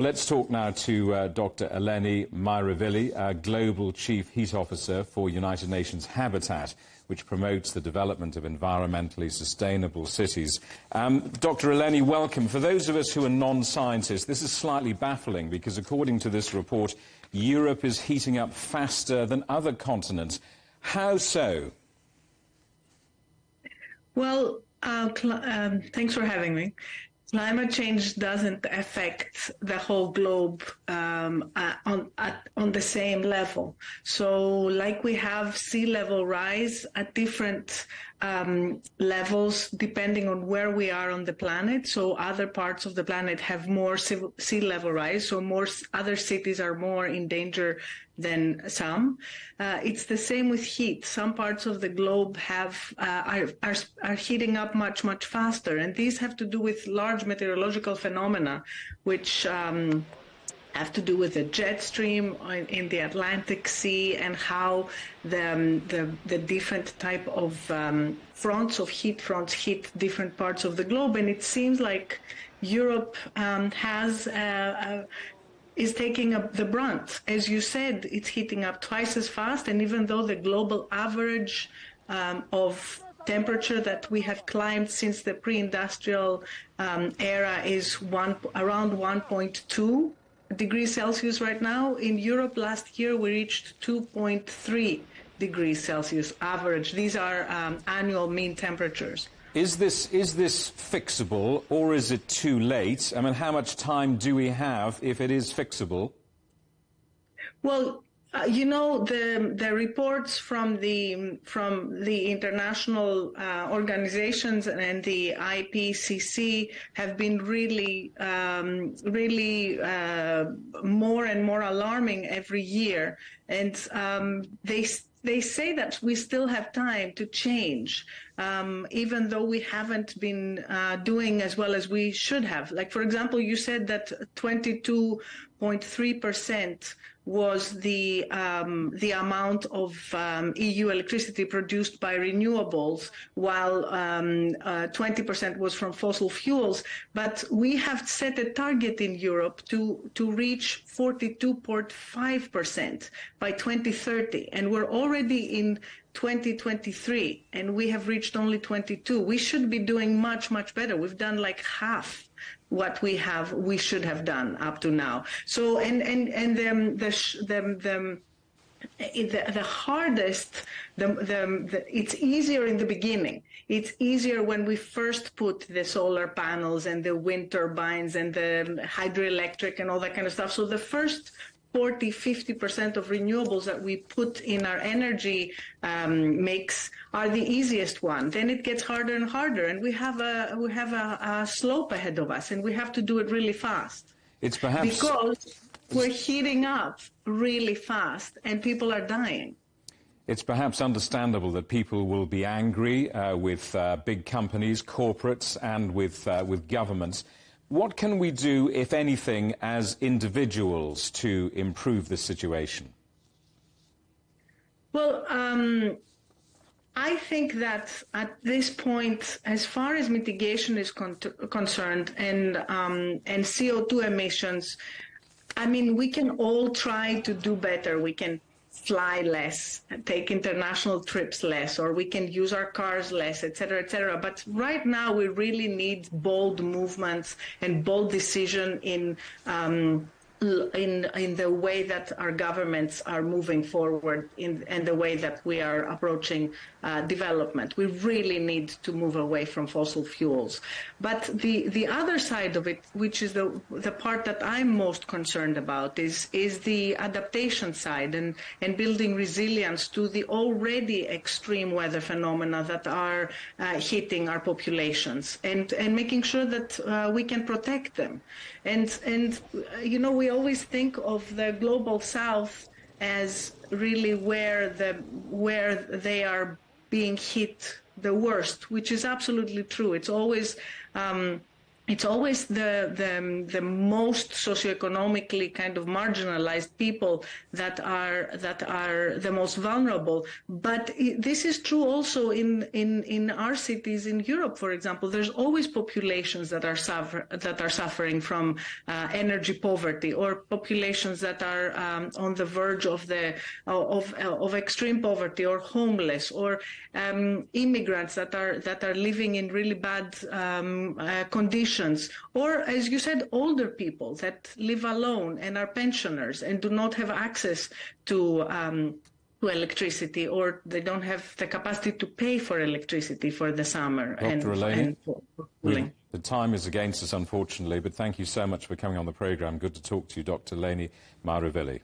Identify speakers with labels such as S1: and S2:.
S1: Let's talk now to Dr. Eleni Myrivili, Global Chief Heat Officer for United Nations Habitat, which promotes the development of environmentally sustainable cities. Dr. Eleni, welcome. For those of us who are non-scientists, this is slightly baffling because, according to this report, Europe is heating up faster than other continents. How so?
S2: Well, thanks for having me. Climate change doesn't affect the whole globe on the same level. So like we have sea level rise at different levels depending on where we are on the planet. So other parts of the planet have more sea level rise, so other cities are more in danger than some. It's the same with heat. Some parts of the globe are heating up much faster, and these have to do with large meteorological phenomena, which have to do with the jet stream in the Atlantic Sea and how the different type of fronts hit different parts of the globe. And it seems like Europe is taking up the brunt. As you said, it's heating up twice as fast, and even though the global average of temperature that we have climbed since the pre-industrial era is around 1.2 degrees Celsius right now, in Europe last year we reached 2.3 degrees Celsius average. These are annual mean temperatures.
S1: Is this fixable, or is it too late? I mean, how much time do we have if it is fixable?
S2: Well, you know, the reports from the international organizations and the IPCC have been really more and more alarming every year, and they say that we still have time to change, even though we haven't been doing as well as we should have. Like, for example, you said that 22.3% was the amount of EU electricity produced by renewables, while 20% was from fossil fuels. But we have set a target in Europe to reach 42.5% by 2030, and we're already in 2023, and we have reached only 22. We should be doing much better. We've done like half what we should have done up to now. So the hardest, it's easier in the beginning. It's easier when we first put the solar panels and the wind turbines and the hydroelectric and all that kind of stuff. So the first 40–50% of renewables that we put in our energy mix are the easiest one. Then it gets harder and harder, and we have a slope ahead of us, and we have to do it really fast.
S1: It's perhaps
S2: because we're heating up really fast, and people are dying.
S1: It's perhaps understandable that people will be angry with big companies, corporates, and with governments. What can we do, if anything, as individuals to improve the situation?
S2: Well, I think that at this point, as far as mitigation is concerned and CO2 emissions, I mean, we can all try to do better. We can fly less, take international trips less, or we can use our cars less, et cetera, et cetera. But right now, we really need bold movements and bold decision in the way that our governments are moving forward and the way that we are approaching development. We really need to move away from fossil fuels. But the other side of it, which is the part that I'm most concerned about, is the adaptation side and building resilience to the already extreme weather phenomena that are hitting our populations, and making sure that we can protect them. And you know, we always think of the global south as really where they are being hit the worst, which is absolutely true. It's always it's always the most socioeconomically kind of marginalized people that are the most vulnerable. But this is true also in our cities in Europe, for example. There's always populations that are suffering from energy poverty, or populations that are on the verge of extreme poverty, or homeless, or immigrants that are living in really bad conditions. Or, as you said, older people that live alone and are pensioners and do not have access to electricity, or they don't have the capacity to pay for electricity for the summer.
S1: Dr. Eleni,
S2: and for cooling.
S1: The time is against us, unfortunately, but thank you so much for coming on the programme. Good to talk to you, Dr. Eleni Myrivili.